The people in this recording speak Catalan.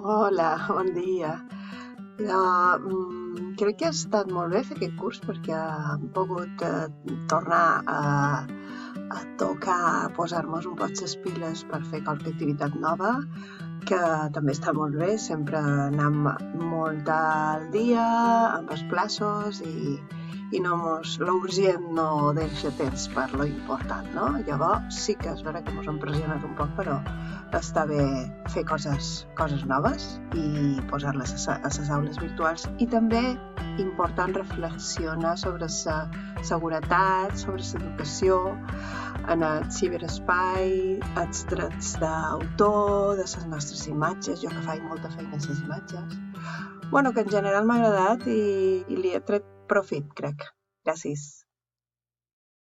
Hola, bon dia. Crec que ha estat molt bé fer aquest curs perquè hem pogut tornar a tocar, a posar-nos un poc les piles per fer qualque activitat nova, que també està molt bé, sempre anem molt al dia, amb els plaços i no l'urgent no deixa temps per lo important, no? Llavors sí que és vera que ens hem pressionat un poc, però està bé fer coses noves i posar-les a les aules virtuals i també important reflexionar sobre la seguretat, sobre l'educació en el ciberespai, els drets d'autor, de les nostres imatges, jo que faig molta feina en les imatges. Bueno, que en general m'ha agradat i li he tret profit, crec. Gràcies.